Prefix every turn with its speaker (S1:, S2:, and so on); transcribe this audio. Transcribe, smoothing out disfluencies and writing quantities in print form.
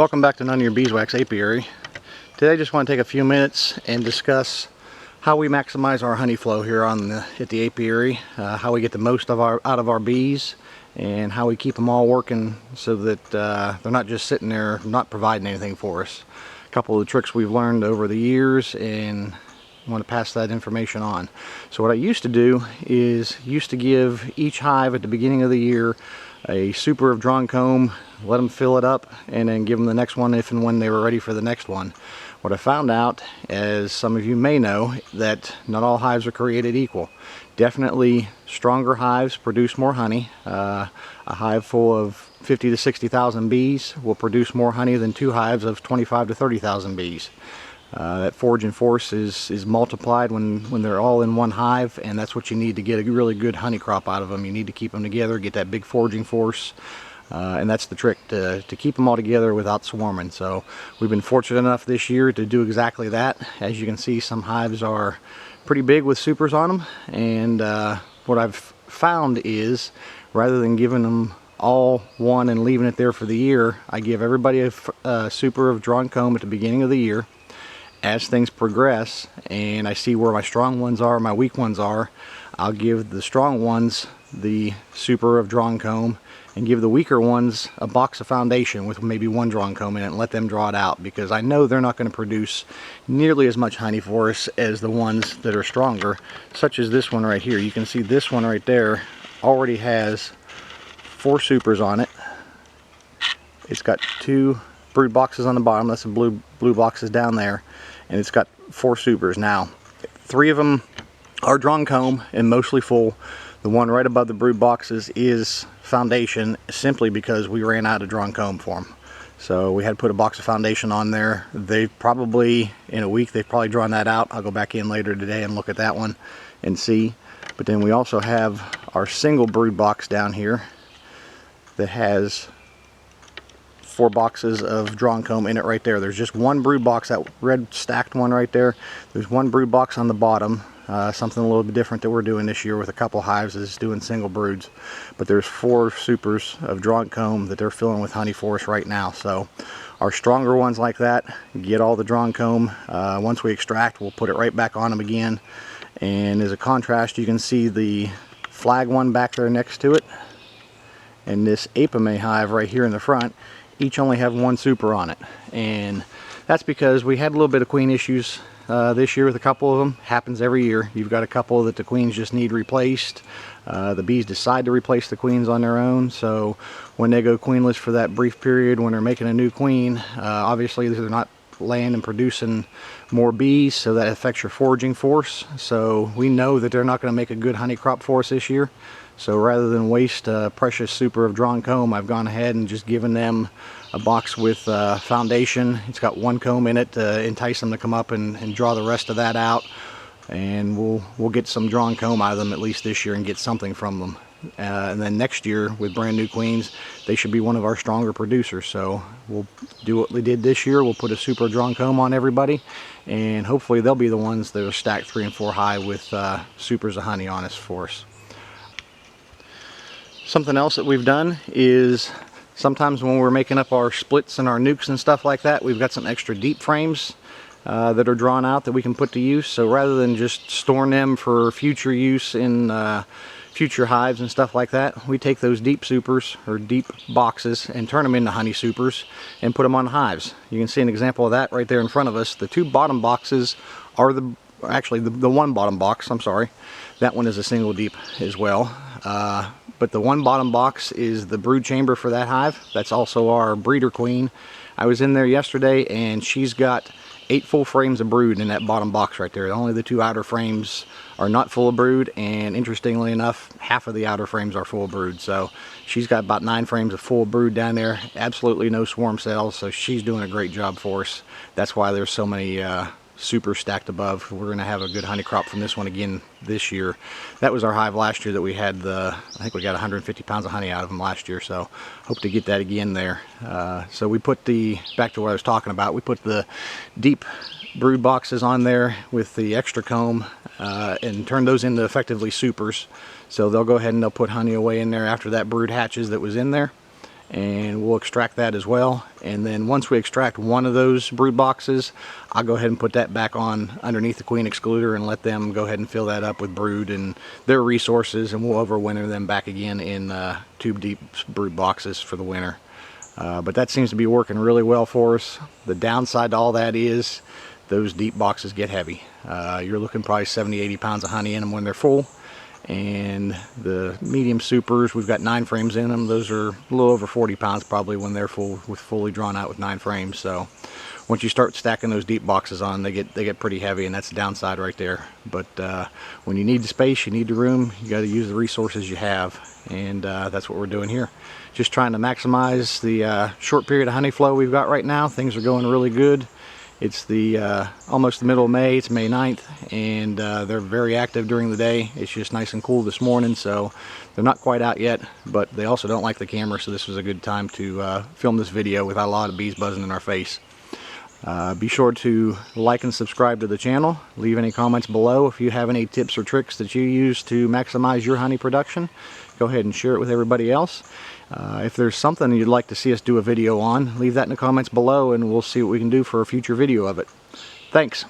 S1: Welcome back to None of Your Beeswax Apiary. Today I just want to take a few minutes and discuss how we maximize our honey flow here at the apiary, how we get the most out of our bees, and how we keep them all working so that they're not just sitting there not providing anything for us. A couple of the tricks we've learned over the years, and I want to pass that information on. So what I used to do is give each hive at the beginning of the year a super of drawn comb, let them fill it up, and then give them the next one if and when they were ready for the next one. What I found out, as some of you may know, that not all hives are created equal. Definitely stronger hives produce more honey. A hive full of 50 to 60,000 bees will produce more honey than two hives of 25 to 30,000 bees. That foraging force is multiplied when they're all in one hive, and that's what you need to get a really good honey crop out of them. You need to keep them together, get that big foraging force, and that's the trick, to keep them all together without swarming. So we've been fortunate enough this year to do exactly that. As you can see, some hives are pretty big with supers on them, and what I've found is, rather than giving them all one and leaving it there for the year, I give everybody a super of drawn comb at the beginning of the year. As things progress and I see where my strong ones are, my weak ones are, I'll give the strong ones the super of drawn comb and give the weaker ones a box of foundation with maybe one drawn comb in it and let them draw it out, because I know they're not going to produce nearly as much honey for us as the ones that are stronger, such as this one right here. You can see this one right there already has 4 supers on it. It's got 2 brood boxes on the bottom. That's the blue boxes down there, and it's got 4 supers. Now 3 of them are drawn comb and mostly full. The one right above the brood boxes is foundation, simply because we ran out of drawn comb for them. So we had to put a box of foundation on there. They've probably, in a week, they've probably drawn that out. I'll go back in later today and look at that one and see. But then we also have our single brood box down here that has 4 boxes of drawn comb in it right there. There's just one brood box, that red stacked one right there. There's one brood box on the bottom. Something a little bit different that we're doing this year with a couple hives is doing single broods. But there's 4 supers of drawn comb that they're filling with honey for us right now. So our stronger ones like that get all the drawn comb. Once we extract, we'll put it right back on them again. And as a contrast, you can see the flag one back there next to it and this Apiary hive right here in the front. Each only have 1 super on it, and that's because we had a little bit of queen issues this year with a couple of them. Happens every year. You've got a couple that the queens just need replaced. The bees decide to replace the queens on their own, so when they go queenless for that brief period when they're making a new queen, obviously they're not laying and producing more bees, so that affects your foraging force. So we know that they're not going to make a good honey crop for us this year. So rather than waste a precious super of drawn comb, I've gone ahead and just given them a box with foundation. It's got 1 comb in it to entice them to come up and draw the rest of that out. And we'll get some drawn comb out of them at least this year and get something from them. And then next year with brand new queens, they should be one of our stronger producers. So we'll do what we did this year. We'll put a super drawn comb on everybody, and hopefully they'll be the ones that are stacked 3 and 4 high with supers of honey on us for us. Something else that we've done is sometimes when we're making up our splits and our nukes and stuff like that, we've got some extra deep frames that are drawn out that we can put to use. So rather than just storing them for future use in future hives and stuff like that, we take those deep supers or deep boxes and turn them into honey supers and put them on hives. You can see an example of that right there in front of us. The 2 bottom boxes are the one bottom box, I'm sorry. That one is a single deep as well. But the one bottom box is the brood chamber for that hive. That's also our breeder queen. I was in there yesterday and she's got 8 full frames of brood in that bottom box right there. Only the 2 outer frames are not full of brood, and interestingly enough, half of the outer frames are full of brood. So she's got about 9 frames of full brood down there. Absolutely no swarm cells, so she's doing a great job for us. That's why there's so many super stacked above. We're going to have a good honey crop from this one again this year. That was our hive last year that we had I think we got 150 pounds of honey out of them last year, so hope to get that again there. So we put back to what I was talking about, we put the deep brood boxes on there with the extra comb and turn those into effectively supers. So they'll go ahead and they'll put honey away in there after that brood hatches that was in there. and we'll extract that as well. And then once we extract one of those brood boxes, I'll go ahead and put that back on underneath the queen excluder and let them go ahead and fill that up with brood and their resources, and we'll overwinter them back again in tube deep brood boxes for the winter. But that seems to be working really well for us. The downside to all that is those deep boxes get heavy. You're looking probably 70-80 pounds of honey in them when they're full. And the medium supers, we've got 9 frames in them. Those are a little over 40 pounds probably when they're fully drawn out with 9 frames. So once you start stacking those deep boxes on, they get pretty heavy, and that's the downside right there. But when you need the space, you need the room, you got to use the resources you have, and that's what we're doing here. Just trying to maximize the short period of honey flow we've got right now. Things are going really good. It's almost the middle of May. It's May 9th, and they're very active during the day. It's just nice and cool this morning, so they're not quite out yet, but they also don't like the camera, so this was a good time to film this video without a lot of bees buzzing in our face. Be sure to like and subscribe to the channel. Leave any comments below if you have any tips or tricks that you use to maximize your honey production. Go ahead and share it with everybody else. If there's something you'd like to see us do a video on, leave that in the comments below, and we'll see what we can do for a future video of it. Thanks.